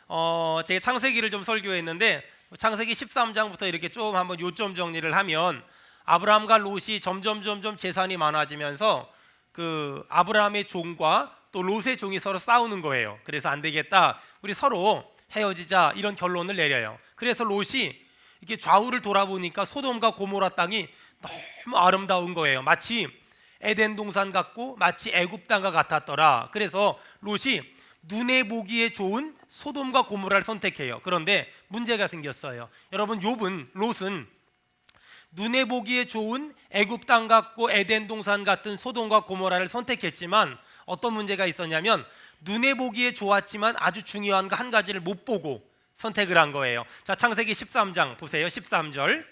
제가 창세기를 좀 설교했는데 창세기 13장부터 이렇게 좀 한번 요점 정리를 하면 아브라함과 롯이 점점 재산이 많아지면서 그 아브라함의 종과 또 롯의 종이 서로 싸우는 거예요. 그래서 안 되겠다, 우리 서로 헤어지자, 이런 결론을 내려요. 그래서 롯이 이렇게 좌우를 돌아보니까 소돔과 고모라 땅이 너무 아름다운 거예요. 마치 에덴 동산 같고 마치 애굽 땅과 같았더라. 그래서 롯이 눈에 보기에 좋은 소돔과 고모라를 선택해요. 그런데 문제가 생겼어요. 여러분, 롯은 눈에 보기에 좋은 애굽 땅 같고 에덴 동산 같은 소돔과 고모라를 선택했지만 어떤 문제가 있었냐면 눈에 보기에 좋았지만 아주 중요한 거 한 가지를 못 보고 선택을 한 거예요. 자, 창세기 13장 보세요. 13절.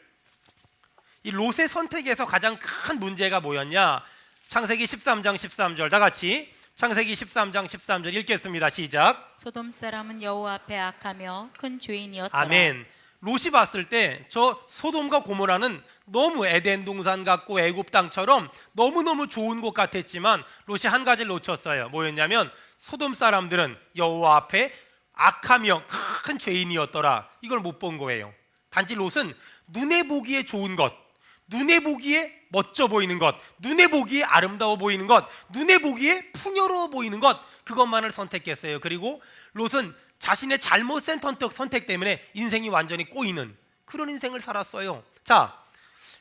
이 롯의 선택에서 가장 큰 문제가 뭐였냐? 창세기 13장 13절 다 같이 창세기 13장 13절 읽겠습니다. 시작. 소돔 사람은 여호와 앞에 악하며 큰 죄인이었더라. 아멘. 롯이 봤을 때 저 소돔과 고모라는 너무 에덴 동산 같고 애굽 땅처럼 너무너무 좋은 곳 같았지만 롯이 한 가지를 놓쳤어요. 뭐였냐면 소돔 사람들은 여호와 앞에 악하며 큰 죄인이었더라. 이걸 못 본 거예요. 단지 롯은 눈에 보기에 좋은 것, 눈에 보기에 멋져 보이는 것, 눈에 보기에 아름다워 보이는 것, 눈에 보기에 풍요로워 보이는 것, 그것만을 선택했어요. 그리고 롯은 자신의 잘못된 선택 때문에 인생이 완전히 꼬이는 그런 인생을 살았어요. 자,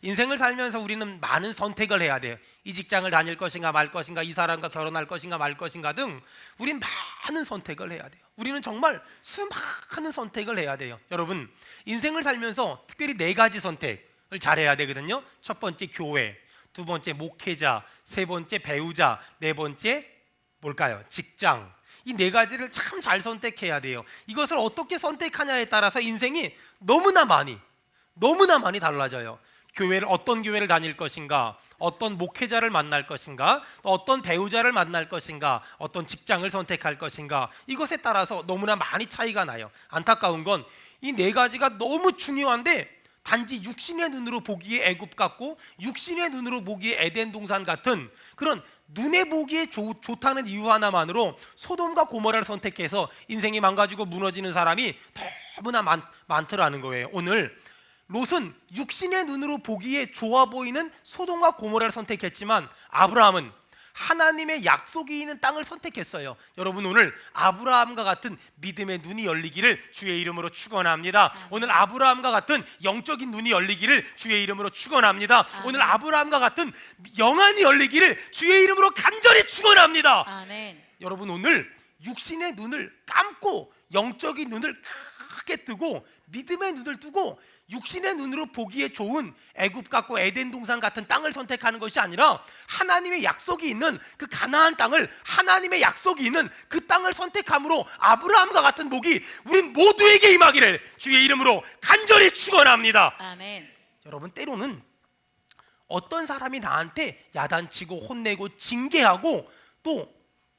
인생을 살면서 우리는 많은 선택을 해야 돼요. 이 직장을 다닐 것인가 말 것인가, 이 사람과 결혼할 것인가 말 것인가 등 우린 많은 선택을 해야 돼요. 우리는 정말 수많은 선택을 해야 돼요. 여러분, 인생을 살면서 특별히 4가지 선택을 잘해야 되거든요. 첫 번째 교회, 두 번째 목회자, 세 번째 배우자, 네 번째 뭘까요? 직장. 이 4가지를 참 잘 선택해야 돼요. 이것을 어떻게 선택하냐에 따라서 인생이 너무나 많이 달라져요. 어떤 교회를 다닐 것인가, 어떤 목회자를 만날 것인가, 어떤 배우자를 만날 것인가, 어떤 직장을 선택할 것인가, 이것에 따라서 너무나 많이 차이가 나요. 안타까운 건 이 4가지가 너무 중요한데 단지 육신의 눈으로 보기에 애굽 같고 육신의 눈으로 보기에 에덴 동산 같은 그런 눈에 보기에 좋다는 이유 하나만으로 소돔과 고모라를 선택해서 인생이 망가지고 무너지는 사람이 너무나 많더라는 거예요. 오늘 롯은 육신의 눈으로 보기에 좋아 보이는 소돔과 고모라를 선택했지만 아브라함은 하나님의 약속이 있는 땅을 선택했어요. 여러분, 오늘 아브라함과 같은 믿음의 눈이 열리기를 주의 이름으로 축원합니다. 오늘 아브라함과 같은 영적인 눈이 열리기를 주의 이름으로 축원합니다. 오늘 아브라함과 같은 영안이 열리기를 주의 이름으로 간절히 축원합니다. 아멘. 여러분, 오늘 육신의 눈을 감고 영적인 눈을 크게 뜨고 믿음의 눈을 뜨고 육신의 눈으로 보기에 좋은 애굽 같고 에덴 동산 같은 땅을 선택하는 것이 아니라 하나님의 약속이 있는 그 가나안 땅을, 하나님의 약속이 있는 그 땅을 선택함으로 아브라함과 같은 복이 우리 모두에게 임하기를 주의 이름으로 간절히 축원합니다. 아멘. 여러분, 때로는 어떤 사람이 나한테 야단치고 혼내고 징계하고 또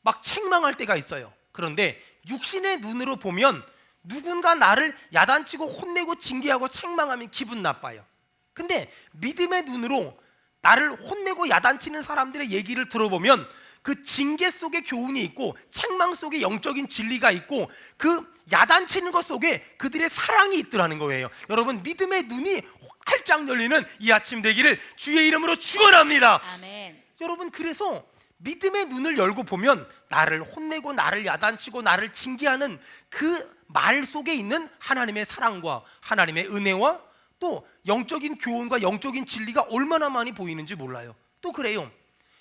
막 책망할 때가 있어요. 그런데 육신의 눈으로 보면 누군가 나를 야단치고 혼내고 징계하고 책망하면 기분 나빠요. 근데 믿음의 눈으로 나를 혼내고 야단치는 사람들의 얘기를 들어보면 그 징계 속에 교훈이 있고 책망 속에 영적인 진리가 있고 그 야단치는 것 속에 그들의 사랑이 있더라는 거예요. 여러분, 믿음의 눈이 활짝 열리는 이 아침 되기를 주의 이름으로 축원합니다. 아멘. 여러분, 그래서 믿음의 눈을 열고 보면 나를 혼내고 나를 야단치고 나를 징계하는 그 말 속에 있는 하나님의 사랑과 하나님의 은혜와 또 영적인 교훈과 영적인 진리가 얼마나 많이 보이는지 몰라요. 또 그래요.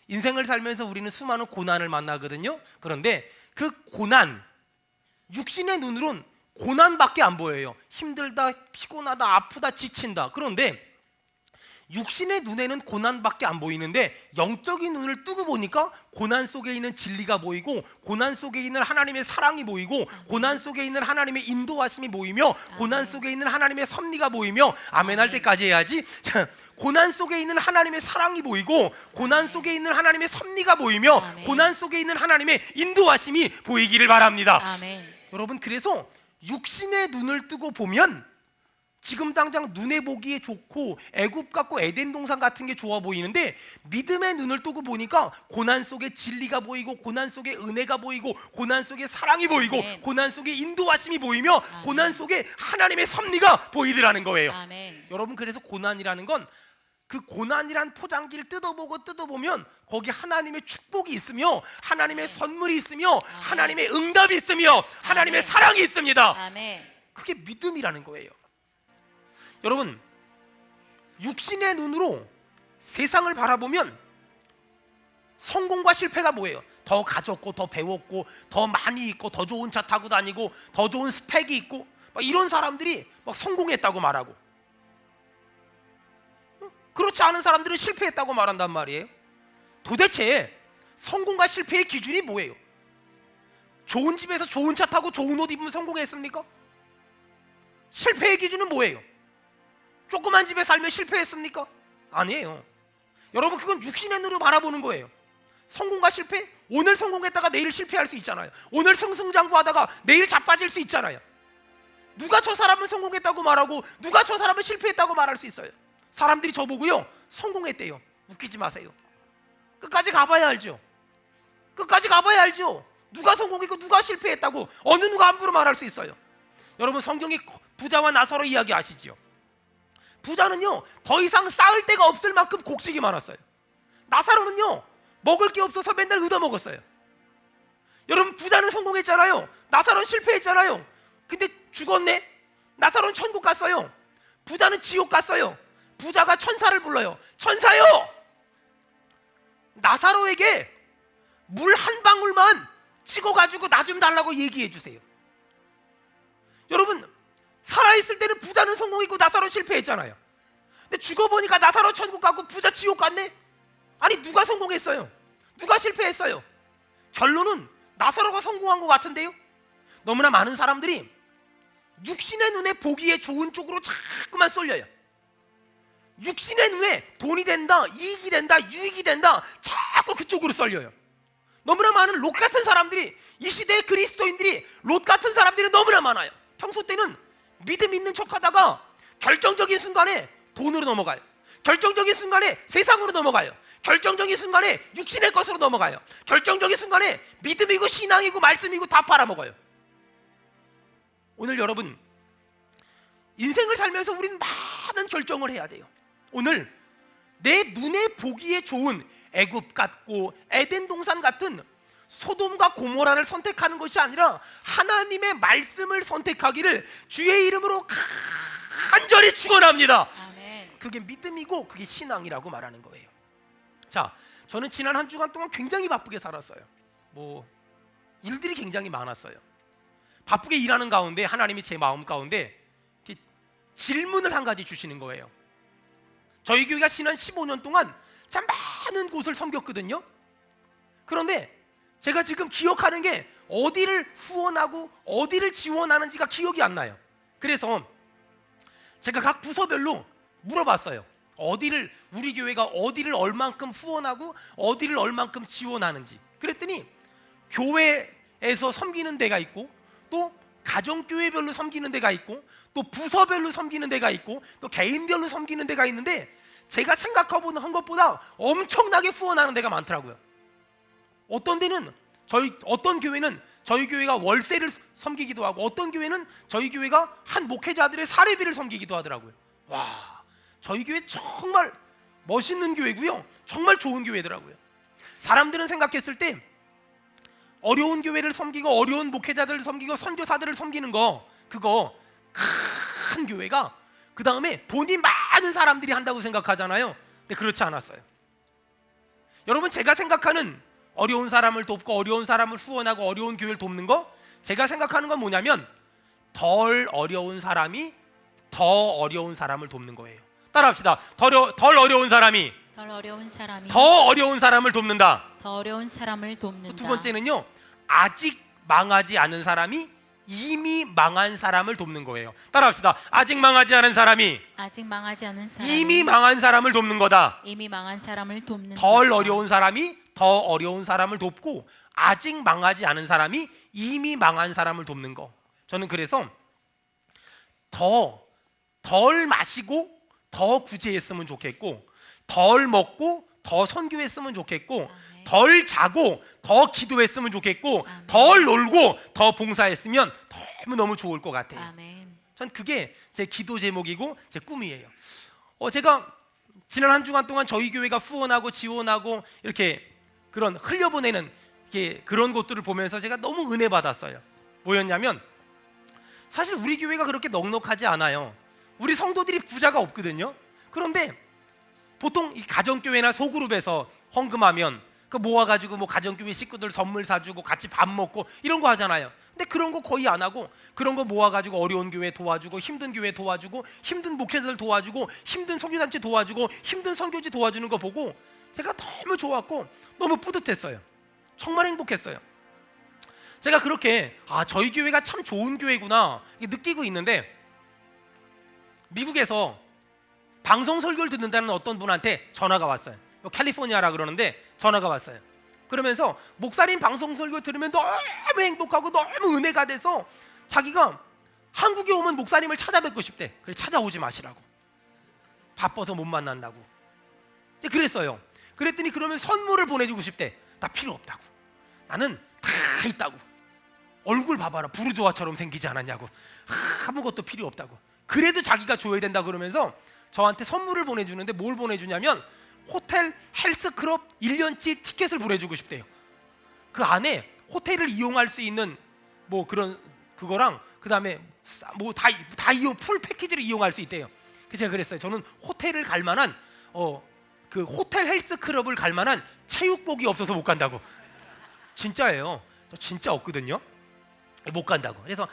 인생을 살면서 우리는 수많은 고난을 만나거든요. 그런데 그 고난, 육신의 눈으론 고난밖에 안 보여요. 힘들다, 피곤하다, 아프다, 지친다. 그런데 육신의 눈에는 고난밖에 안 보이는데 영적인 눈을 뜨고 보니까 고난 속에 있는 진리가 보이고 고난 속에 있는 하나님의 사랑이 보이고 고난 속에 있는 하나님의 인도하심이 보이며 고난 속에 있는 하나님의 섭리가 보이며 아멘 할 때까지 해야지. 고난 속에 있는 하나님의 사랑이 보이고 고난 속에 있는 하나님의 섭리가 보이며 고난 속에 있는 하나님의 인도하심이 보이기를 바랍니다. 아멘. 여러분, 그래서 육신의 눈을 뜨고 보면 지금 당장 눈에 보기에 좋고 애굽 같고 에덴 동산 같은 게 좋아 보이는데 믿음의 눈을 뜨고 보니까 고난 속에 진리가 보이고 고난 속에 은혜가 보이고 고난 속에 사랑이 보이고 아멘. 고난 속에 인도하심이 보이며 아멘. 고난 속에 하나님의 섭리가 보이더라는 거예요. 아멘. 여러분, 그래서 고난이라는 건 그 고난이란 포장지를 뜯어보면 거기 하나님의 축복이 있으며 하나님의 선물이 있으며 하나님의 응답이 있으며 하나님의 아멘. 사랑이 있습니다. 아멘. 그게 믿음이라는 거예요. 여러분, 육신의 눈으로 세상을 바라보면 성공과 실패가 뭐예요? 더 가졌고 더 배웠고 더 많이 있고 더 좋은 차 타고 다니고 더 좋은 스펙이 있고 막 이런 사람들이 막 성공했다고 말하고, 그렇지 않은 사람들은 실패했다고 말한단 말이에요. 도대체 성공과 실패의 기준이 뭐예요? 좋은 집에서 좋은 차 타고 좋은 옷 입으면 성공했습니까? 실패의 기준은 뭐예요? 조그만 집에 살면 실패했습니까? 아니에요. 여러분, 그건 육신의 눈으로 바라보는 거예요. 성공과 실패? 오늘 성공했다가 내일 실패할 수 있잖아요. 오늘 승승장구하다가 내일 자빠질 수 있잖아요. 누가 저 사람은 성공했다고 말하고 누가 저 사람은 실패했다고 말할 수 있어요? 사람들이 저보고요, 성공했대요. 웃기지 마세요. 끝까지 가봐야 알죠. 끝까지 가봐야 알죠. 누가 성공했고 누가 실패했다고 어느 누가 함부로 말할 수 있어요? 여러분, 성경이 부자와 나사로 이야기 아시죠? 부자는요 더 이상 쌓을 데가 없을 만큼 곡식이 많았어요. 나사로는요 먹을 게 없어서 맨날 얻어먹었어요. 여러분, 부자는 성공했잖아요. 나사로는 실패했잖아요. 근데 죽었네. 나사로는 천국 갔어요. 부자는 지옥 갔어요. 부자가 천사를 불러요. 천사요, 나사로에게 물 한 방울만 찍어가지고 나 좀 달라고 얘기해 주세요. 여러분, 살아있을 때는 부자는 성공했고 나사로는 실패했잖아요. 근데 죽어보니까 나사로 천국 갔고 부자 지옥 갔네? 아니, 누가 성공했어요? 누가 실패했어요? 결론은 나사로가 성공한 것 같은데요? 너무나 많은 사람들이 육신의 눈에 보기에 좋은 쪽으로 자꾸만 쏠려요. 육신의 눈에 돈이 된다, 이익이 된다, 유익이 된다, 자꾸 그쪽으로 쏠려요. 너무나 많은 롯 같은 사람들이, 이 시대의 그리스도인들이 롯 같은 사람들이 너무나 많아요. 평소 때는 믿음 있는 척하다가 결정적인 순간에 돈으로 넘어가요. 결정적인 순간에 세상으로 넘어가요. 결정적인 순간에 육신의 것으로 넘어가요. 결정적인 순간에 믿음이고 신앙이고 말씀이고 다 팔아먹어요. 오늘 여러분, 인생을 살면서 우리는 많은 결정을 해야 돼요. 오늘 내 눈에 보기에 좋은 애굽 같고 에덴 동산 같은 소돔과 고모라를 선택하는 것이 아니라 하나님의 말씀을 선택하기를 주의 이름으로 간절히 축원합니다. 아멘. 그게 믿음이고 그게 신앙이라고 말하는 거예요. 자, 저는 지난 한 주간 동안 굉장히 바쁘게 살았어요. 일들이 굉장히 많았어요. 바쁘게 일하는 가운데 하나님이 제 마음 가운데 질문을 한 가지 주시는 거예요. 저희 교회가 지난 15년 동안 참 많은 곳을 섬겼거든요. 그런데 제가 지금 기억하는 게 어디를 후원하고 어디를 지원하는지가 기억이 안 나요. 그래서 제가 각 부서별로 물어봤어요. 우리 교회가 어디를 얼만큼 후원하고 어디를 얼만큼 지원하는지. 그랬더니 교회에서 섬기는 데가 있고, 또 가정교회별로 섬기는 데가 있고, 또 부서별로 섬기는 데가 있고, 또 개인별로 섬기는 데가 있는데, 제가 생각한 것보다 엄청나게 후원하는 데가 많더라고요. 어떤 데는 어떤 교회는 저희 교회가 월세를 섬기기도 하고, 어떤 교회는 저희 교회가 한 목회자들의 사례비를 섬기기도 하더라고요. 와, 저희 교회 정말 멋있는 교회고요, 정말 좋은 교회더라고요. 사람들은 생각했을 때 어려운 교회를 섬기고 어려운 목회자들을 섬기고 선교사들을 섬기는 거, 그거 큰 교회가 그 다음에 돈이 많은 사람들이 한다고 생각하잖아요. 근데 그렇지 않았어요. 여러분, 제가 생각하는 어려운 사람을 돕고 어려운 사람을 후원하고 어려운 교회를 돕는 거, 제가 생각하는 건 뭐냐면 덜 어려운 사람이 더 어려운 사람을 돕는 거예요. 따라합시다. 덜 어려운 사람이 더 어려운 사람을 돕는다. 더 어려운 사람을 돕는다. 두 번째는요, 아직 망하지 않은 사람이 이미 망한 사람을 돕는 거예요. 따라합시다. 아직 망하지 않은 사람이 이미 망한 사람을 돕는 거다. 이미 망한 사람을 돕는 덜 것이다. 어려운 사람이 더 어려운 사람을 돕고, 아직 망하지 않은 사람이 이미 망한 사람을 돕는 거. 저는 그래서 더 덜 마시고 더 구제했으면 좋겠고, 덜 먹고 더 선교했으면 좋겠고, 아멘. 덜 자고 더 기도했으면 좋겠고, 아멘. 덜 놀고 더 봉사했으면 너무너무 좋을 것 같아요. 아멘. 전 그게 제 기도 제목이고 제 꿈이에요. 제가 지난 한 주간 동안 저희 교회가 후원하고 지원하고 이렇게 그런 흘려보내는 그런 것들을 보면서 제가 너무 은혜 받았어요. 뭐였냐면, 사실 우리 교회가 그렇게 넉넉하지 않아요. 우리 성도들이 부자가 없거든요. 그런데 보통 이 가정교회나 소그룹에서 헌금하면 그 모아가지고 뭐 가정교회 식구들 선물 사주고 같이 밥 먹고 이런 거 하잖아요. 근데 그런 거 거의 안 하고, 그런 거 모아가지고 어려운 교회 도와주고, 힘든 교회 도와주고, 힘든 목회자들 도와주고, 힘든 선교단체 도와주고, 힘든 선교지 도와주는 거 보고 제가 너무 좋았고 너무 뿌듯했어요. 정말 행복했어요. 제가 그렇게 저희 교회가 참 좋은 교회구나 느끼고 있는데, 미국에서 방송 설교를 듣는다는 어떤 분한테 전화가 왔어요. 캘리포니아라 그러는데 전화가 왔어요. 그러면서 목사님 방송 설교 들으면 너무 행복하고 너무 은혜가 돼서 자기가 한국에 오면 목사님을 찾아뵙고 싶대. 그래, 찾아오지 마시라고. 바빠서 못 만난다고. 그랬어요. 그랬더니 그러면 선물을 보내주고 싶대. 나 필요 없다고. 나는 다 있다고. 얼굴 봐봐라, 부르조아처럼 생기지 않았냐고. 아무것도 필요 없다고. 그래도 자기가 줘야 된다 그러면서 저한테 선물을 보내주는데, 뭘 보내주냐면 호텔 헬스클럽 1년치 티켓을 보내주고 싶대요. 그 안에 호텔을 이용할 수 있는 뭐 그런 그거랑 그 다음에 뭐 다 이용, 풀 패키지를 이용할 수 있대요. 그래서 제가 그랬어요. 저는 호텔을 갈 만한 그 호텔 헬스클럽을 갈 만한 체육복이 없어서 못 간다고. 진짜예요. 저 진짜 없거든요. 못 간다고. 그래서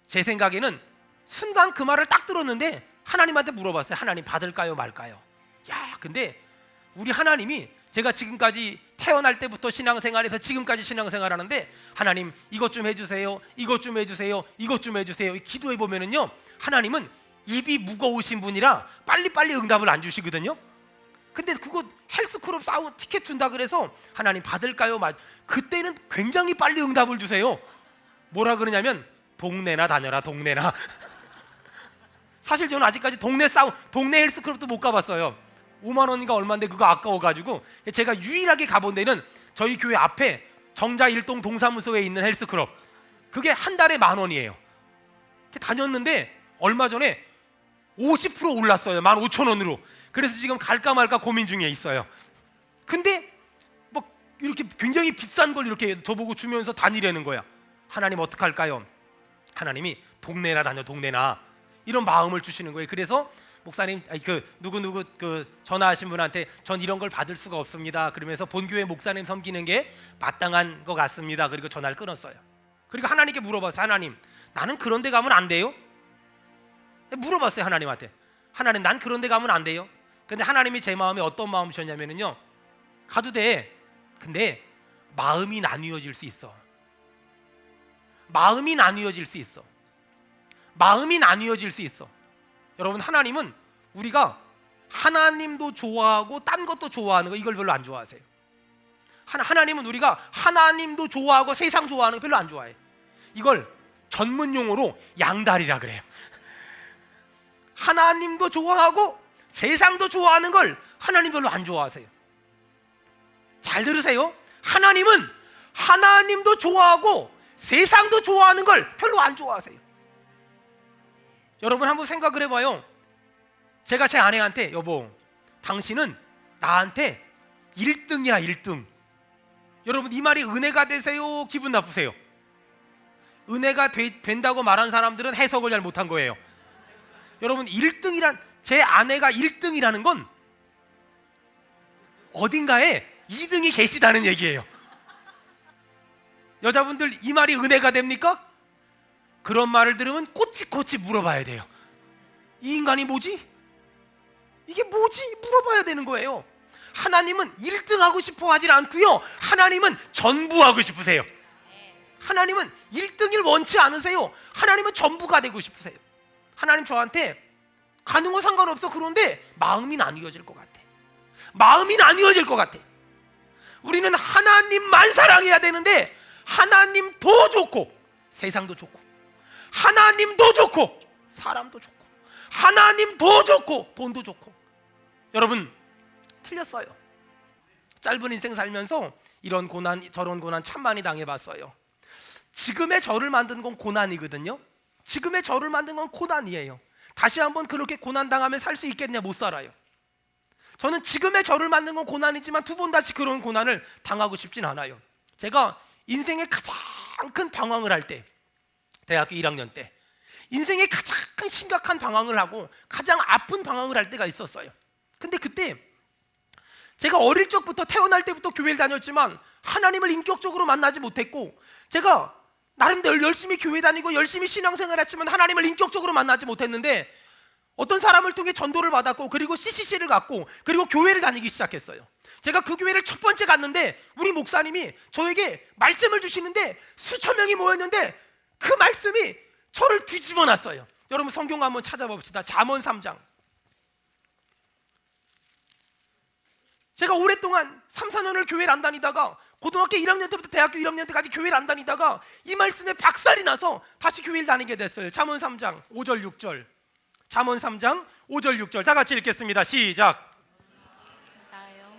제 생각에는 순간 그 말을 딱 들었는데 하나님한테 물어봤어요. 하나님, 받을까요 말까요? 야, 근데 우리 하나님이, 제가 지금까지 태어날 때부터 신앙생활에서 지금까지 신앙생활하는데, 하나님 이것 좀 해주세요, 이것 좀 해주세요, 이것 좀 해주세요, 기도해 보면은요, 하나님은 입이 무거우신 분이라 빨리빨리 응답을 안 주시거든요. 근데 그거 헬스클럽 티켓 준다 그래서 하나님 받을까요? 그때는 굉장히 빨리 응답을 주세요. 뭐라 그러냐면, 동네나 다녀라, 동네나. 사실 저는 아직까지 동네 헬스클럽도 못 가봤어요. 5만 원인가 얼마인데 그거 아까워가지고. 제가 유일하게 가본 데는 저희 교회 앞에 정자 1동 동사무소에 있는 헬스클럽. 그게 한 달에 10,000원이에요. 다녔는데 얼마 전에 50% 올랐어요. 15,000원으로. 그래서 지금 갈까 말까 고민 중에 있어요. 근데 뭐 이렇게 굉장히 비싼 걸 이렇게 저보고 주면서 다니라는 거야. 하나님 어떡할까요? 하나님이 동네나 다녀, 동네나, 이런 마음을 주시는 거예요. 그래서 목사님, 누구 전화하신 분한테 전 이런 걸 받을 수가 없습니다. 그러면서 본교회 목사님 섬기는 게 마땅한 것 같습니다. 그리고 전화를 끊었어요. 그리고 하나님께 물어봤어요. 하나님, 나는 그런 데 가면 안 돼요? 물어봤어요. 하나님한테. 하나님, 난 그런 데 가면 안 돼요? 근데 하나님이 제 마음에 어떤 마음이셨냐면요, 가도 돼. 근데 마음이 나뉘어질 수 있어. 마음이 나뉘어질 수 있어. 마음이 나뉘어질 수 있어. 여러분, 하나님은 우리가 하나님도 좋아하고 딴 것도 좋아하는 거, 이걸 별로 안 좋아하세요. 하나님은 우리가 하나님도 좋아하고 세상 좋아하는 거 별로 안 좋아해요. 이걸 전문 용어로 양다리라 그래요. 하나님도 좋아하고 세상도 좋아하는 걸 하나님 별로 안 좋아하세요. 잘 들으세요. 하나님은 하나님도 좋아하고 세상도 좋아하는 걸 별로 안 좋아하세요. 여러분, 한번 생각을 해봐요. 제가 제 아내한테, 여보, 당신은 나한테 1등이야 1등. 여러분, 이 말이 은혜가 되세요, 기분 나쁘세요? 은혜가 된다고 말한 사람들은 해석을 잘 못한 거예요. 여러분, 1등이란, 제 아내가 1등이라는 건 어딘가에 2등이 계시다는 얘기예요. 여자분들, 이 말이 은혜가 됩니까? 그런 말을 들으면 꼬치꼬치 물어봐야 돼요. 이 인간이 뭐지? 이게 뭐지? 물어봐야 되는 거예요. 하나님은 1등 하고 싶어 하질 않고요, 하나님은 전부하고 싶으세요. 하나님은 1등을 원치 않으세요. 하나님은 전부가 되고 싶으세요. 하나님 저한테 가는 거 상관없어. 그런데 마음이 나뉘어질 것 같아. 마음이 나뉘어질 것 같아. 우리는 하나님만 사랑해야 되는데, 하나님도 좋고 세상도 좋고, 하나님도 좋고 사람도 좋고, 하나님도 좋고 돈도 좋고. 여러분, 틀렸어요. 짧은 인생 살면서 이런 고난 저런 고난 참 많이 당해봤어요. 지금의 저를 만든 건 고난이거든요. 지금의 저를 만든 건 고난이에요. 다시 한번 그렇게 고난당하면 살 수 있겠냐? 못 살아요. 저는 지금의 저를 만든 건 고난이지만 두 번 다시 그런 고난을 당하고 싶진 않아요. 제가 인생의 가장 큰 방황을 할 때, 대학교 1학년 때 인생의 가장 심각한 방황을 하고 가장 아픈 방황을 할 때가 있었어요. 근데 그때 제가 어릴 적부터, 태어날 때부터 교회를 다녔지만 하나님을 인격적으로 만나지 못했고, 제가 나름대로 열심히 교회 다니고 열심히 신앙생활 했지만 하나님을 인격적으로 만나지 못했는데, 어떤 사람을 통해 전도를 받았고, 그리고 CCC를 갔고, 그리고 교회를 다니기 시작했어요. 제가 그 교회를 첫 번째 갔는데 우리 목사님이 저에게 말씀을 주시는데 수천 명이 모였는데 그 말씀이 저를 뒤집어 놨어요. 여러분, 성경 한번 찾아봅시다. 잠언 3장. 제가 오랫동안 3, 4년을 교회를 안 다니다가 고등학교 1학년 때부터 대학교 1학년 때까지 교회를 안 다니다가 이 말씀에 박살이 나서 다시 교회를 다니게 됐어요. 잠언 3장 5절 6절. 잠언 3장 5절 6절 다 같이 읽겠습니다. 시작. 나여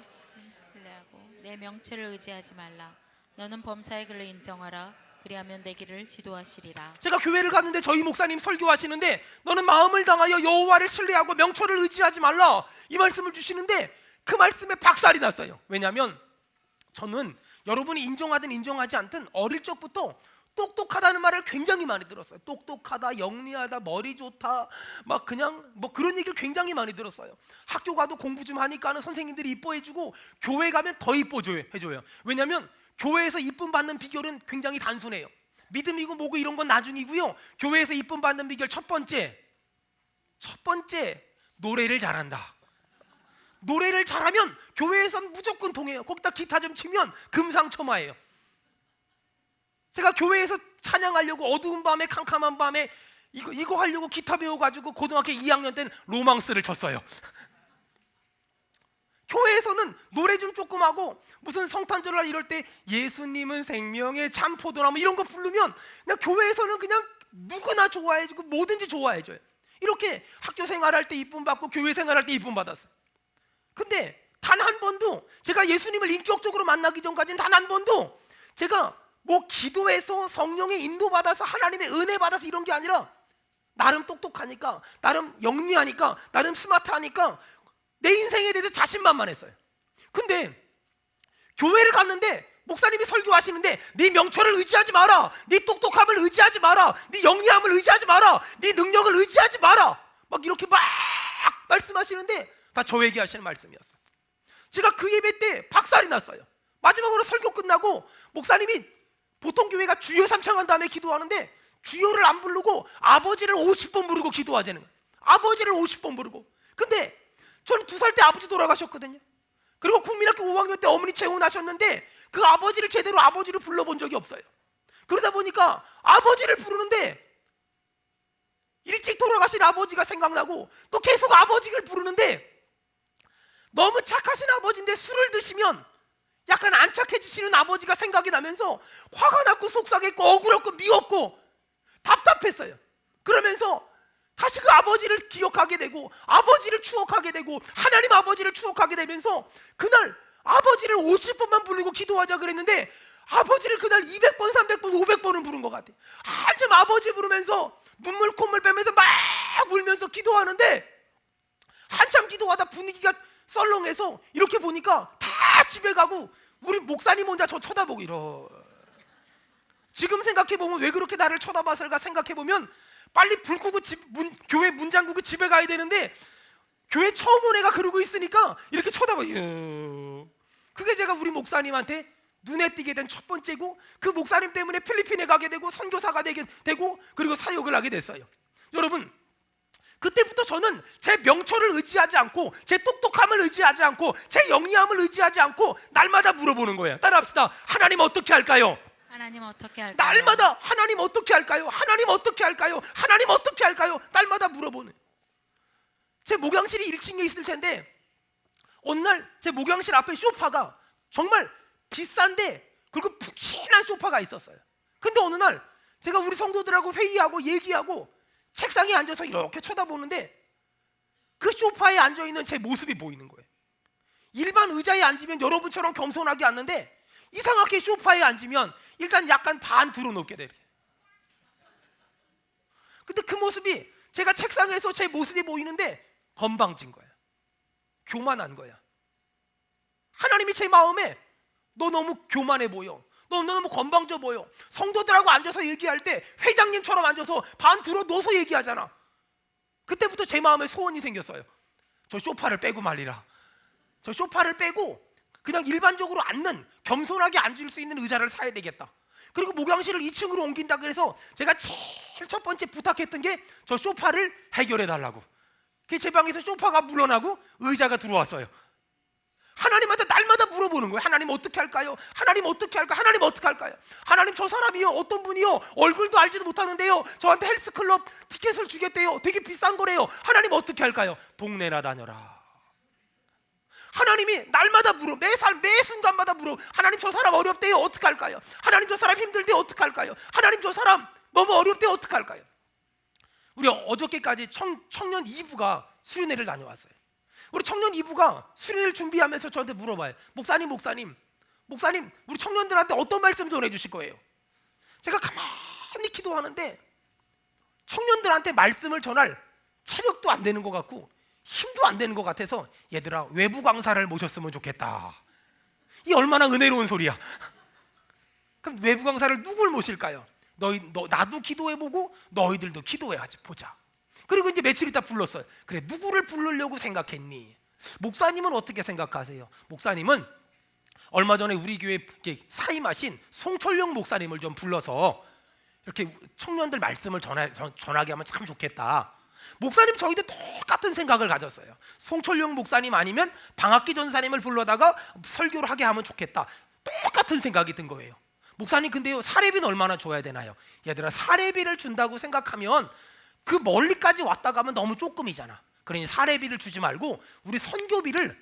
신뢰하고 내 명철을 의지하지 말라. 너는 범사의 글을 인정하라. 그리하면 내 길을 지도하시리라. 제가 교회를 갔는데 저희 목사님 설교하시는데, 너는 마음을 당하여 여호와를 신뢰하고 명철을 의지하지 말라, 이 말씀을 주시는데 그 말씀에 박살이 났어요. 왜냐하면 저는 여러분이 인정하든 인정하지 않든 어릴 적부터 똑똑하다는 말을 굉장히 많이 들었어요. 똑똑하다, 영리하다, 머리 좋다, 막 그냥 뭐 그런 얘기를 굉장히 많이 들었어요. 학교 가도 공부 좀 하니까는 선생님들이 이뻐해주고, 교회 가면 더 이뻐해줘요. 왜냐하면 교회에서 이쁨 받는 비결은 굉장히 단순해요. 믿음이고 뭐고 이런 건 나중이고요. 교회에서 이쁨 받는 비결 첫 번째, 노래를 잘한다. 노래를 잘하면 교회에선 무조건 통해요. 거기다 기타 좀 치면 금상첨화예요. 제가 교회에서 찬양하려고 어두운 밤에, 캄캄한 밤에 이거 하려고 기타 배워가지고 고등학교 2학년 때는 로망스를 쳤어요. 교회에서는 노래 좀 조금 하고 무슨 성탄절날 이럴 때 예수님은 생명의 참 포도나무 이런 거 부르면 그냥 교회에서는 그냥 누구나 좋아해주고 뭐든지 좋아해줘요. 이렇게 학교 생활할 때 이쁨 받고 교회 생활할 때 이쁨 받았어요. 근데 단 한 번도, 제가 예수님을 인격적으로 만나기 전까지는 단 한 번도 제가 뭐 기도해서 성령의 인도받아서 하나님의 은혜 받아서 이런 게 아니라, 나름 똑똑하니까, 나름 영리하니까, 나름 스마트하니까 내 인생에 대해서 자신만만했어요. 근데 교회를 갔는데 목사님이 설교하시는데 네 명철을 의지하지 마라, 네 똑똑함을 의지하지 마라, 네 영리함을 의지하지 마라, 네 능력을 의지하지 마라, 막 이렇게 막 말씀하시는데 다 저에게 하시는 말씀이었어요. 제가 그 예배 때 박살이 났어요. 마지막으로 설교 끝나고 목사님이, 보통 교회가 주여 삼창한 다음에 기도하는데 주여를 안 부르고 아버지를 50번 부르고 기도하자는 거예요. 아버지를 50번 부르고. 근데 저는 2살 때 아버지 돌아가셨거든요. 그리고 국민학교 5학년 때 어머니 재혼하셨는데 그 아버지를 제대로 아버지를 불러본 적이 없어요. 그러다 보니까 아버지를 부르는데 일찍 돌아가신 아버지가 생각나고, 또 계속 아버지를 부르는데 너무 착하신 아버지인데 술을 드시면 약간 안 착해지시는 아버지가 생각이 나면서 화가 났고 속상했고 억울했고 미웠고 답답했어요. 그러면서 다시 그 아버지를 기억하게 되고 아버지를 추억하게 되고 하나님 아버지를 추억하게 되면서, 그날 아버지를 50번만 부르고 기도하자 그랬는데 아버지를 그날 200번, 300번, 500번은 부른 것 같아요. 한참 아버지 부르면서 눈물 콧물 빼면서 막 울면서 기도하는데, 한참 기도하다 분위기가 썰렁해서 이렇게 보니까 다 집에 가고 우리 목사님 혼자 저 쳐다보고 지금 생각해보면 왜 그렇게 나를 쳐다봤을까 생각해보면, 빨리 불 끄고 교회 문 잠그고 집에 가야 되는데 교회 처음 온 애가 그러고 있으니까 이렇게 쳐다봐요. 그게 제가 우리 목사님한테 눈에 띄게 된 첫 번째고, 그 목사님 때문에 필리핀에 가게 되고 선교사가 되고 그리고 사역을 하게 됐어요. 여러분, 그때부터 저는 제 명철을 의지하지 않고, 제 똑똑함을 의지하지 않고, 제 영리함을 의지하지 않고 날마다 물어보는 거예요. 따라합시다. 하나님 어떻게 할까요? 하나님 어떻게 할까요? 날마다 하나님 어떻게 할까요? 하나님 어떻게 할까요? 하나님 어떻게 할까요? 날마다 물어보는. 제 목양실이 1층에 있을 텐데 어느 날 제 목양실 앞에 소파가 정말 비싼데 그리고 푹신한 소파가 있었어요. 근데 어느 날 제가 우리 성도들하고 회의하고 얘기하고 책상에 앉아서 이렇게 쳐다보는데 그 소파에 앉아있는 제 모습이 보이는 거예요. 일반 의자에 앉으면 여러분처럼 겸손하게 앉는데 이상하게 소파에 앉으면 일단 약간 반 들어놓게 돼요. 근데 그 모습이 제가 책상에서 제 모습이 보이는데 건방진 거야. 교만한 거야. 하나님이 제 마음에 너 너무 교만해 보여. 너 너무 건방져 보여. 성도들하고 앉아서 얘기할 때 회장님처럼 앉아서 반 들어놓아서 얘기하잖아. 그때부터 제 마음에 소원이 생겼어요. 저 소파를 빼고 말리라. 저 소파를 빼고 그냥 일반적으로 앉는, 겸손하게 앉을 수 있는 의자를 사야 되겠다. 그리고 목양실을 2층으로 옮긴다 그래서 제가 제일 첫 번째 부탁했던 게 저 소파를 해결해 달라고. 제 방에서 소파가 물러나고 의자가 들어왔어요. 하나님한테 날마다 물어보는 거예요. 하나님 어떻게 할까요? 하나님 어떻게 할까요? 하나님 어떻게 할까요? 하나님 저 사람이요, 어떤 분이요, 얼굴도 알지도 못하는데요, 저한테 헬스클럽 티켓을 주겠대요. 되게 비싼 거래요. 하나님 어떻게 할까요? 동네나 다녀라. 하나님이 날마다 물어, 매 순간마다 물어. 하나님 저 사람 어렵대요. 어떻게 할까요? 하나님 저 사람 힘들대요. 어떻게 할까요? 하나님 저 사람 너무 어렵대요. 어떻게 할까요? 우리 어저께까지 청년 2부가 수련회를 다녀왔어요. 우리 청년 2부가 수련회를 준비하면서 저한테 물어봐요. 목사님, 우리 청년들한테 어떤 말씀 전해주실 거예요? 제가 가만히 기도하는데 청년들한테 말씀을 전할 체력도 안 되는 것 같고 힘도 안 되는 것 같아서, 얘들아 외부 강사를 모셨으면 좋겠다. 이 얼마나 은혜로운 소리야. 그럼 외부 강사를 누굴 모실까요? 나도 기도해보고 너희들도 기도해야지 보자. 그리고 이제 며칠 있다 불렀어요. 그래, 누구를 부르려고 생각했니? 목사님은 어떻게 생각하세요? 목사님은 얼마 전에 우리 교회 사임하신 송철용 목사님을 좀 불러서 이렇게 청년들 말씀을 전하게 하면 참 좋겠다. 목사님 저희도 똑같은 생각을 가졌어요. 송철용 목사님 아니면 방학기 전사님을 불러다가 설교를 하게 하면 좋겠다. 똑같은 생각이 든 거예요. 목사님 근데요, 사례비는 얼마나 줘야 되나요? 얘들아, 사례비를 준다고 생각하면 그 멀리까지 왔다 가면 너무 조금이잖아. 그러니 사례비를 주지 말고 우리 선교비를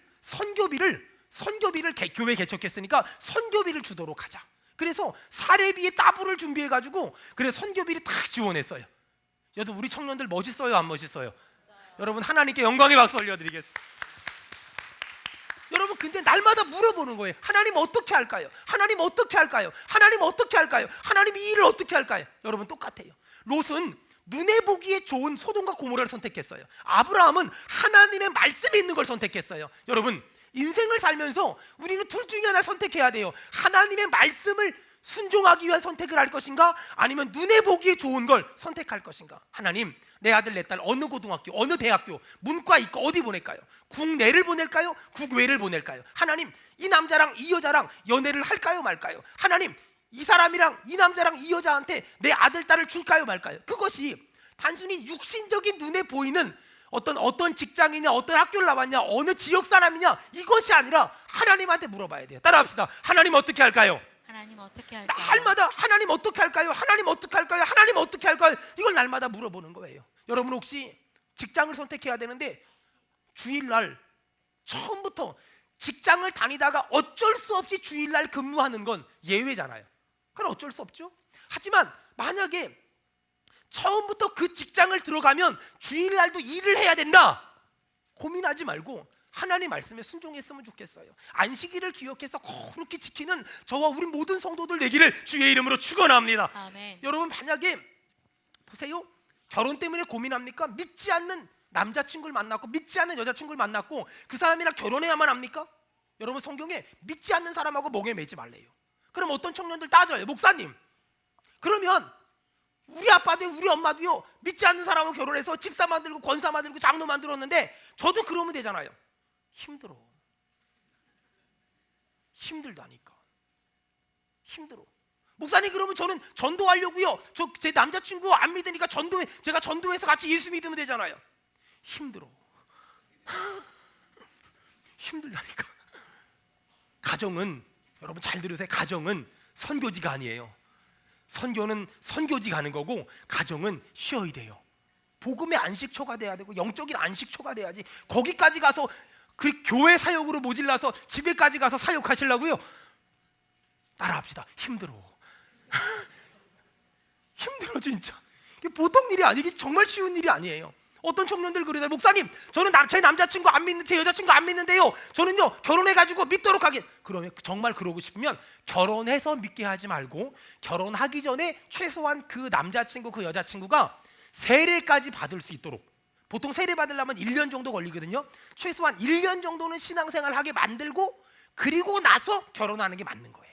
교회 개척했으니까 선교비를 주도록 하자. 그래서 사례비에 따블을 준비해가지고 그래 선교비를 다 지원했어요. 여러분 우리 청년들 멋있어요, 안 멋있어요? 여러분 하나님께 영광의 박수 올려드리겠습니다. 여러분 근데 날마다 물어보는 거예요. 하나님 어떻게 할까요? 하나님 어떻게 할까요? 하나님 어떻게 할까요? 하나님 이 일을 어떻게 할까요? 여러분 똑같아요. 롯은 눈에 보기에 좋은 소돔과 고모라를 선택했어요. 아브라함은 하나님의 말씀이 있는 걸 선택했어요. 여러분 인생을 살면서 우리는 둘 중에 하나 선택해야 돼요. 하나님의 말씀을 순종하기 위한 선택을 할 것인가, 아니면 눈에 보기에 좋은 걸 선택할 것인가. 하나님, 내 아들 내 딸 어느 고등학교, 어느 대학교, 문과 이과 어디 보낼까요? 국내를 보낼까요? 국외를 보낼까요? 하나님, 이 남자랑 이 여자랑 연애를 할까요 말까요? 하나님, 이 사람이랑 이 남자랑 이 여자한테 내 아들 딸을 줄까요 말까요? 그것이 단순히 육신적인 눈에 보이는 어떤 직장이냐, 어떤 학교를 나왔냐, 어느 지역 사람이냐, 이것이 아니라 하나님한테 물어봐야 돼요. 따라합시다. 하나님 어떻게 할까요? 하나님 어떻게 할까요? 날마다 하나님 어떻게 할까요? 하나님 어떻게 할까요? 하나님 어떻게 할까요? 이걸 날마다 물어보는 거예요. 여러분 혹시 직장을 선택해야 되는데 주일날 처음부터 직장을 다니다가 어쩔 수 없이 주일날 근무하는 건 예외잖아요. 그건 어쩔 수 없죠. 하지만 만약에 처음부터 그 직장을 들어가면 주일날도 일을 해야 된다, 고민하지 말고 하나님 말씀에 순종했으면 좋겠어요. 안식일을 기억해서 거룩히 지키는 저와 우리 모든 성도들 되기를 주의 이름으로 축원합니다. 아멘. 여러분 만약에 보세요, 결혼 때문에 고민합니까? 믿지 않는 남자친구를 만났고 믿지 않는 여자친구를 만났고 그 사람이랑 결혼해야만 합니까? 여러분 성경에 믿지 않는 사람하고 멍에 매지 말래요. 그럼 어떤 청년들 따져요. 목사님, 그러면 우리 아빠도 우리 엄마도요 믿지 않는 사람하고 결혼해서 집사 만들고 권사 만들고 장로 만들었는데 저도 그러면 되잖아요. 힘들다니까. 힘들어. 목사님 그러면 저는 전도하려고요. 제 남자친구 안 믿으니까 제가 전도해서 같이 예수 믿으면 되잖아요. 힘들어. 힘들다니까. 가정은, 여러분 잘 들으세요. 가정은 선교지가 아니에요. 선교는 선교지 가는 거고 가정은 쉬어야 돼요. 복음의 안식처가 돼야 되고 영적인 안식처가 돼야지. 거기까지 가서 그 교회 사역으로 모질라서 집에까지 가서 사역하시려고요? 따라합시다. 힘들어. 힘들어 진짜. 이게 보통 일이 아니기, 정말 쉬운 일이 아니에요. 어떤 청년들 그러죠. 목사님, 저는 제 남자친구 안 믿는, 제 여자친구 안 믿는데요, 저는요 결혼해가지고 믿도록 하게. 그러면 정말 그러고 싶으면 결혼해서 믿게 하지 말고 결혼하기 전에 최소한 그 남자친구, 그 여자친구가 세례까지 받을 수 있도록, 보통 세례 받으려면 1년 정도 걸리거든요. 최소한 1년 정도는 신앙생활 하게 만들고 그리고 나서 결혼하는 게 맞는 거예요.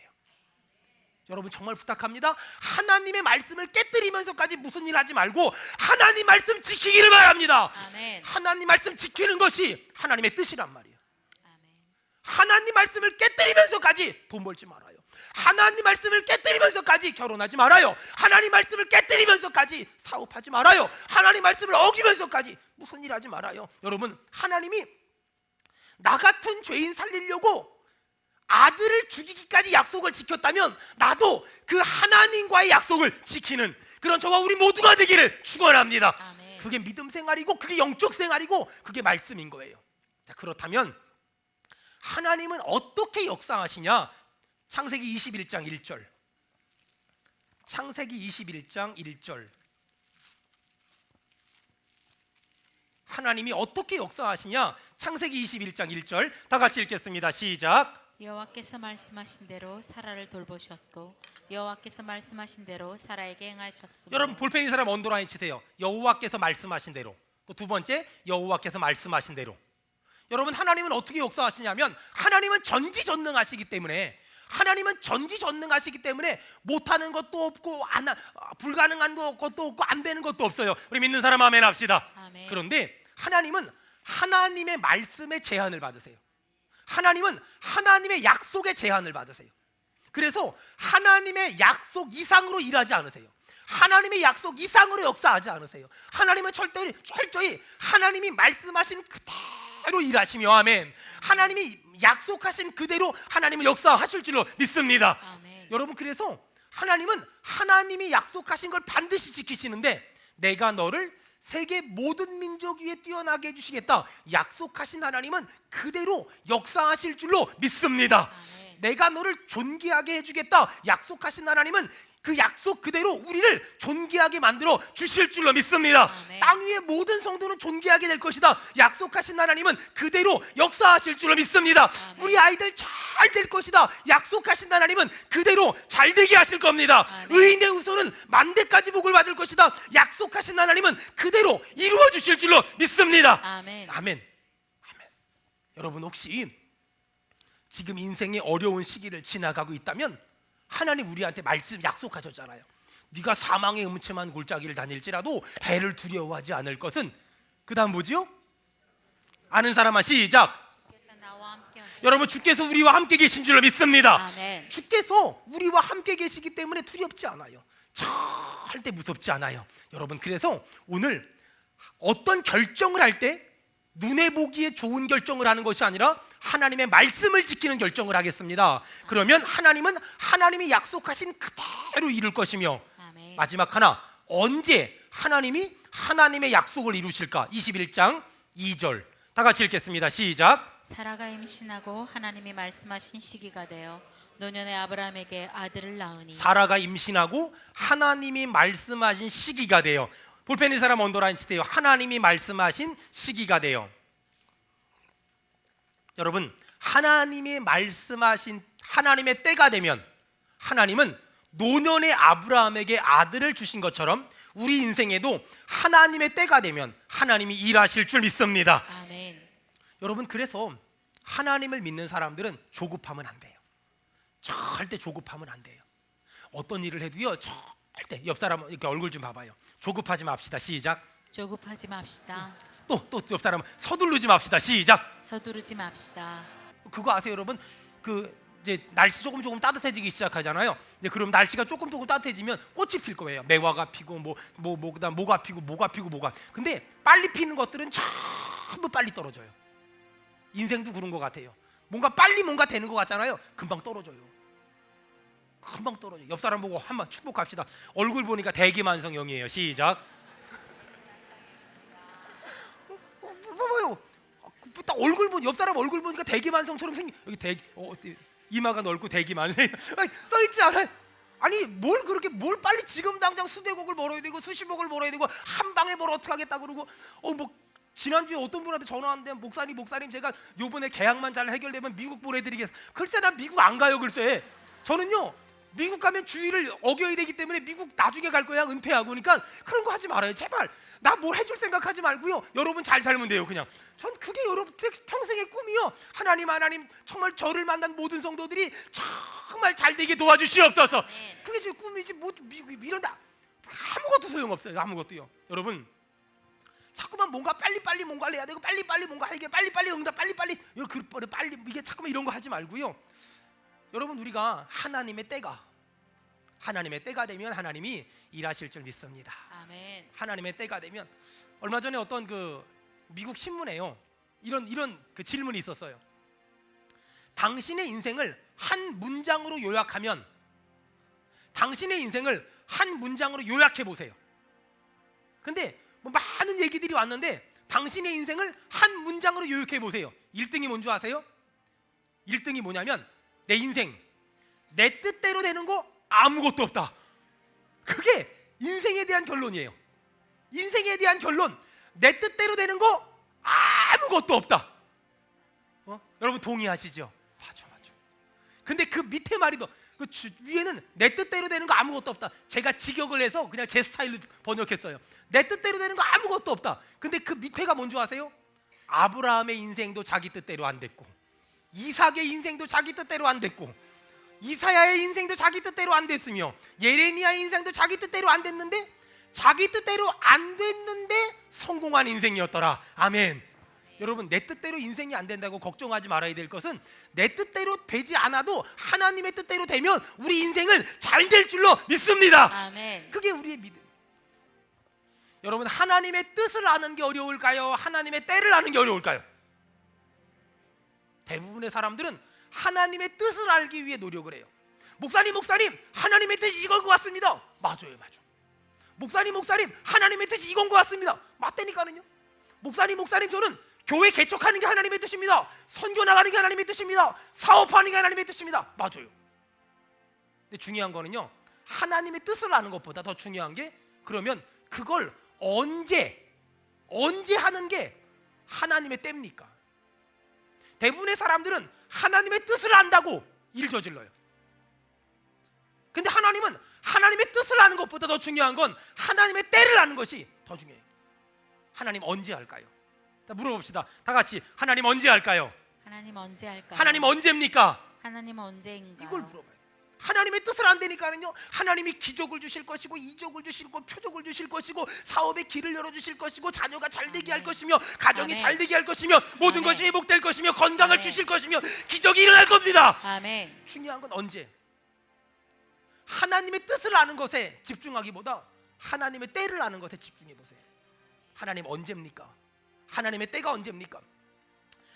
여러분 정말 부탁합니다. 하나님의 말씀을 깨뜨리면서까지 무슨 일 하지 말고 하나님 말씀 지키기를 바랍니다. 아멘. 하나님 말씀 지키는 것이 하나님의 뜻이란 말이에요. 아멘. 하나님 말씀을 깨뜨리면서까지 돈 벌지 말아요. 하나님 말씀을 깨뜨리면서까지 결혼하지 말아요. 하나님 말씀을 깨뜨리면서까지 사업하지 말아요. 하나님 말씀을 어기면서까지 무슨 일 하지 말아요. 여러분, 하나님이 나 같은 죄인 살리려고 아들을 죽이기까지 약속을 지켰다면 나도 그 하나님과의 약속을 지키는 그런 저와 우리 모두가 되기를 축원합니다. 아멘. 그게 믿음 생활이고 그게 영적 생활이고 그게 말씀인 거예요. 자, 그렇다면 하나님은 어떻게 역사하시냐? 창세기 21장 1절. 창세기 21장 1절. 하나님이 어떻게 역사하시냐? 창세기 21장 1절. 다 같이 읽겠습니다. 시작. 여호와께서 말씀하신 대로 사라를 돌보셨고 여호와께서 말씀하신 대로 사라에게 행하셨습니다. 여러분 볼펜 이 사람 언더라인 치세요. 여호와께서 말씀하신 대로. 또 두 번째, 여호와께서 말씀하신 대로. 여러분, 하나님은 어떻게 역사하시냐면 하나님은 전지전능하시기 때문에, 하나님은 전지전능하시기 때문에 못하는 것도 없고 불가능한 것도 없고 안 되는 것도 없어요. 우리 믿는 사람 아멘 합시다. 아멘. 그런데 하나님은 하나님의 말씀에 제한을 받으세요. 하나님은 하나님의 약속에 제한을 받으세요. 그래서 하나님의 약속 이상으로 일하지 않으세요. 하나님의 약속 이상으로 역사하지 않으세요. 하나님은 철저히 하나님이 말씀하신 그대로 일하시며, 아멘. 하나님이 약속하신 그대로 하나님은 역사하실 줄로 믿습니다. 아멘. 여러분, 그래서 하나님은 하나님이 약속하신 걸 반드시 지키시는데, 내가 너를 세계 모든 민족 위에 뛰어나게 해주시겠다 약속하신 하나님은 그대로 역사하실 줄로 믿습니다. 아멘. 내가 너를 존귀하게 해주겠다 약속하신 하나님은 그 약속 그대로 우리를 존귀하게 만들어 주실 줄로 믿습니다. 아멘. 땅 위의 모든 성도는 존귀하게 될 것이다 약속하신 하나님은 그대로 역사하실 줄로 믿습니다. 아멘. 우리 아이들 잘 될 것이다 약속하신 하나님은 그대로 잘 되게 하실 겁니다. 아멘. 의인의 후손은 만대까지 복을 받을 것이다 약속하신 하나님은 그대로 이루어 주실 줄로 믿습니다. 아멘. 아멘. 아멘. 여러분, 혹시 지금 인생의 어려운 시기를 지나가고 있다면 하나님 우리한테 말씀 약속하셨잖아요. 네가 사망의 음침한 골짜기를 다닐지라도 해를 두려워하지 않을 것은, 그 다음 뭐지요? 아는 사람만 시작. 주께서 나와 함께 하시고 여러분, 주께서 우리와 함께 계신 줄로 믿습니다. 아멘. 주께서 우리와 함께 계시기 때문에 두렵지 않아요. 절대 무섭지 않아요. 여러분, 그래서 오늘 어떤 결정을 할 때 눈에 보기에 좋은 결정을 하는 것이 아니라 하나님의 말씀을 지키는 결정을 하겠습니다. 그러면 하나님은 하나님이 약속하신 그대로 이룰 것이며, 아멘. 마지막 하나, 언제 하나님이 하나님의 약속을 이루실까? 21장 2절. 다 같이 읽겠습니다. 시작. 사라가 임신하고 하나님이 말씀하신 시기가 되어 노년의 아브라함에게 아들을 낳으니. 사라가 임신하고 하나님이 말씀하신 시기가 되어, 볼펜 이 사람 언더라인 치세요. 하나님이 말씀하신 시기가 되어. 여러분, 하나님이 말씀하신 하나님의 때가 되면 하나님은 노년의 아브라함에게 아들을 주신 것처럼 우리 인생에도 하나님의 때가 되면 하나님이 일하실 줄 믿습니다. 아멘. 여러분, 그래서 하나님을 믿는 사람들은 조급하면 안 돼요. 절대 조급하면 안 돼요. 어떤 일을 해도요, 절대 옆 사람 이렇게 얼굴 좀 봐봐요. 조급하지 맙시다. 시작. 조급하지 맙시다. 또 옆 사람 서두르지 맙시다. 시작. 서두르지 맙시다. 그거 아세요, 여러분? 이제 날씨 조금 따뜻해지기 시작하잖아요. 이제 그럼 날씨가 조금 따뜻해지면 꽃이 필 거예요. 매화가 피고 그다음 모가 피고 뭐가. 근데 빨리 피는 것들은 전부 빨리 떨어져요. 인생도 그런 것 같아요. 뭔가 되는 것 같잖아요. 금방 떨어져요. 옆 사람 보고 한번 축복합시다. 얼굴 보니까 대기만성형이에요. 시작. 뭐요? 딱 얼굴 옆 사람 얼굴 보니까 대기만성처럼 여기 이마가 넓고 대기만성 써 있지 않아요? 아니 뭘 그렇게 뭘 빨리 지금 당장 수백억을 벌어야 되고 수십억을 벌어야 되고 한 방에 벌어 어떻게 하겠다 그러고 뭐 지난주에 어떤 분한테 전화 왔는데 목사님 제가 요번에 계약만 잘 해결되면 미국 보내드리겠어요. 글쎄 난 미국 안 가요. 글쎄 저는요 미국 가면 주의를 어겨야 되기 때문에 미국 나중에 갈 거야 은퇴하고. 그러니까 그런 거 하지 말아요. 제발 나 뭐 해줄 생각하지 말고요. 여러분 잘 살면 돼요. 그냥 전 그게 여러분 평생의 꿈이요. 하나님 정말 저를 만난 모든 성도들이 정말 잘 되게 도와주시옵소서. 그게 제 꿈이지. 뭐 미국 이런다 아무것도 소용없어요. 아무것도요. 여러분 자꾸만 뭔가 빨리 뭔가를 해야 되고 빨리 뭔가 해야 빨리 응답 빨리 이게 자꾸만 이런 거 하지 말고요. 여러분 우리가 하나님의 때가 되면 하나님이 일하실 줄 믿습니다. 아멘. 하나님의 때가 되면 얼마 전에 어떤 그 미국 신문에요 이런 그 질문이 있었어요. 당신의 인생을 한 문장으로 요약하면 당신의 인생을 한 문장으로 요약해 보세요. 근데 뭐 많은 얘기들이 왔는데 당신의 인생을 한 문장으로 요약해 보세요. 1등이 뭔지 아세요? 1등이 뭐냐면 내 인생 내 뜻대로 되는 거 아무것도 없다. 그게 인생에 대한 결론이에요. 인생에 대한 결론 내 뜻대로 되는 거 아무것도 없다. 여러분 동의하시죠? 맞죠. 근데 그 밑에 말이 더 위에는 내 뜻대로 되는 거 아무것도 없다. 제가 직역을 해서 그냥 제 스타일로 번역했어요. 내 뜻대로 되는 거 아무것도 없다. 근데 그 밑에가 뭔지 아세요? 아브라함의 인생도 자기 뜻대로 안 됐고 이삭의 인생도 자기 뜻대로 안 됐고 이사야의 인생도 자기 뜻대로 안 됐으며 예레미야의 인생도 자기 뜻대로 안 됐는데 자기 뜻대로 안 됐는데 성공한 인생이었더라. 아멘. 여러분 내 뜻대로 인생이 안 된다고 걱정하지 말아야 될 것은 내 뜻대로 되지 않아도 하나님의 뜻대로 되면 우리 인생은 잘 될 줄로 믿습니다. 아멘. 그게 우리의 믿음. 여러분 하나님의 뜻을 아는 게 어려울까요? 하나님의 때를 아는 게 어려울까요? 대부분의 사람들은 하나님의 뜻을 알기 위해 노력을 해요. 목사님 하나님의 뜻이 이건 것 같습니다. 맞아요. 목사님 하나님의 뜻이 이건 것 같습니다. 맞다니까는요. 목사님 저는 교회 개척하는 게 하나님의 뜻입니다. 선교 나가는 게 하나님의 뜻입니다. 사업하는 게 하나님의 뜻입니다. 맞아요. 근데 중요한 거는요 하나님의 뜻을 아는 것보다 더 중요한 게 그러면 그걸 언제 하는 게 하나님의 때입니까? 대부분의 사람들은 하나님의 뜻을 안다고 일 저질러요. 근데 하나님은 하나님의 뜻을 아는 것보다 더 중요한 건 하나님의 때를 아는 것이 더 중요해요. 하나님 언제 할까요? 물어봅시다. 다 같이 하나님 언제 할까요? 하나님 언제 할까요? 하나님 언제입니까? 하나님 언제인가? 이걸 물어봐요. 하나님의 뜻을 안 되니까는요 하나님이 기적을 주실 것이고 이적을 주실 것이고 표적을 주실 것이고 사업의 길을 열어주실 것이고 자녀가 잘 되게 할 것이며 가정이 아멘. 잘 되게 할 것이며 모든 아멘. 것이 회복될 것이며 건강을 아멘. 주실 것이며 기적이 일어날 겁니다. 아멘. 중요한 건 언제 하나님의 뜻을 아는 것에 집중하기보다 하나님의 때를 아는 것에 집중해 보세요. 하나님 언제입니까? 하나님의 때가 언제입니까?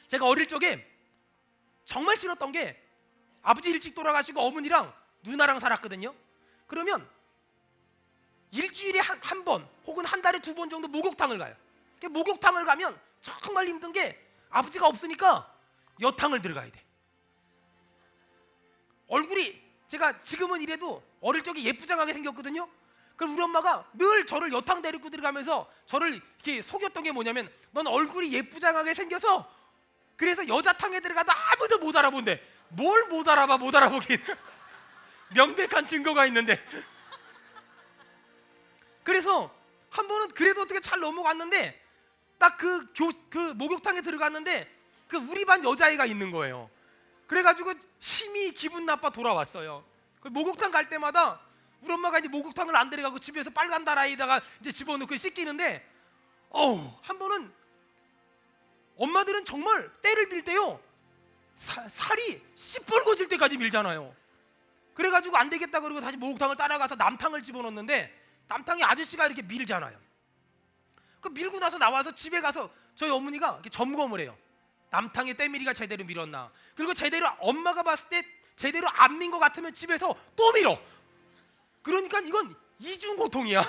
제가 어릴 적에 정말 싫었던 게 아버지 일찍 돌아가시고 어머니랑 누나랑 살았거든요. 그러면 일주일에 한 번 혹은 한 달에 2번 정도 목욕탕을 가요. 목욕탕을 가면 정말 힘든 게 아버지가 없으니까 여탕을 들어가야 돼. 얼굴이 제가 지금은 이래도 어릴 적에 예쁘장하게 생겼거든요. 그래서 우리 엄마가 늘 저를 여탕 데리고 들어가면서 저를 이렇게 속였던 게 뭐냐면 넌 얼굴이 예쁘장하게 생겨서 그래서 여자탕에 들어가도 아무도 못 알아본대. 뭘 못 알아보긴 명백한 증거가 있는데. 그래서 한 번은 그래도 어떻게 잘 넘어갔는데 딱 그 목욕탕에 들어갔는데 그 우리 반 여자애가 있는 거예요. 그래가지고 심히 기분 나빠 돌아왔어요. 그 목욕탕 갈 때마다 우리 엄마가 이제 목욕탕을 안 데려가고 집에서 빨간 다라이다가 이제 집어넣고 씻기는데 한 번은 엄마들은 정말 때를 빌 때요 살이 시뻘거질 때까지 밀잖아요. 그래가지고 안 되겠다 그러고 다시 목욕탕을 따라가서 남탕을 집어넣는데 남탕에 아저씨가 이렇게 밀잖아요. 그 밀고 나서 나와서 집에 가서 저희 어머니가 이렇게 점검을 해요. 남탕에 때밀이가 제대로 밀었나. 그리고 제대로 엄마가 봤을 때 제대로 안 민 것 같으면 집에서 또 밀어. 그러니까 이건 이중 고통이야.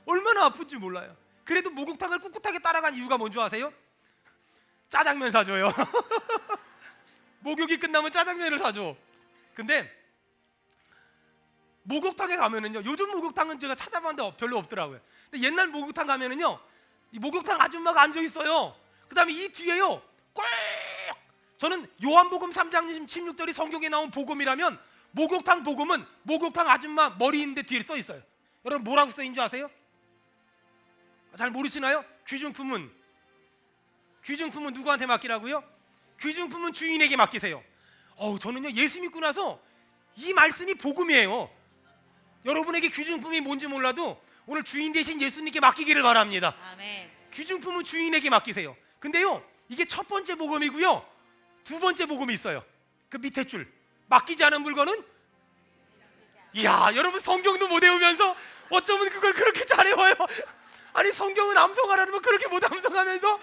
얼마나 아픈지 몰라요. 그래도 목욕탕을 꿋꿋하게 따라간 이유가 뭔지 아세요? 짜장면 사줘요. 목욕이 끝나면 짜장면을 사줘. 근데 목욕탕에 가면은요, 요즘 목욕탕은 제가 찾아봤는데 별로 없더라고요. 근데 옛날 목욕탕 가면은요, 이 목욕탕 아줌마가 앉아 있어요. 그다음에 이 뒤에요, 꼭 저는 요한복음 3장 16절이 성경에 나온 복음이라면 목욕탕 복음은 목욕탕 아줌마 머리 있는데 뒤에 써 있어요. 여러분 뭐라고 써 있는 줄 아세요? 잘 모르시나요? 귀중품은 누구한테 맡기라고요? 귀중품은 주인에게 맡기세요. 저는요, 예수 믿고 나서 이 말씀이 복음이에요. 여러분에게 귀중품이 뭔지 몰라도 오늘 주인 대신 예수님께 맡기기를 바랍니다. 아멘. 귀중품은 주인에게 맡기세요. 근데요, 이게 첫 번째 복음이고요, 두 번째 복음이 있어요. 그 밑에 줄, 맡기지 않은 물건은, 이야, 여러분 성경도 못 외우면서 어쩌면 그걸 그렇게 잘 외워요. 아니, 성경은 암송하라면 그렇게 못 암송하면서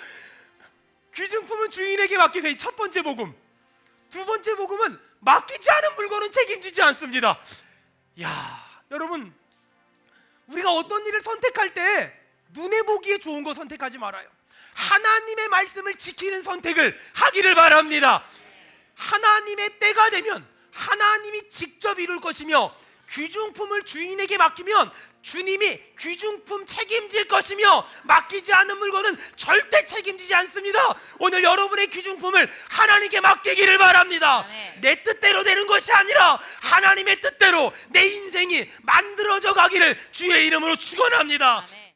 귀중품은 주인에게 맡기세요. 첫 번째 복음. 두 번째 복음은 맡기지 않은 물건은 책임지지 않습니다. 야, 여러분, 우리가 어떤 일을 선택할 때 눈에 보기에 좋은 거 선택하지 말아요. 하나님의 말씀을 지키는 선택을 하기를 바랍니다. 하나님의 때가 되면 하나님이 직접 이룰 것이며, 귀중품을 주인에게 맡기면 주님이 귀중품 책임질 것이며, 맡기지 않은 물건은 절대 책임지지 않습니다. 오늘 여러분의 귀중품을 하나님께 맡기기를 바랍니다. 아멘. 내 뜻대로 되는 것이 아니라 하나님의 뜻대로 내 인생이 만들어져 가기를 주의 이름으로 축원합니다. 아멘.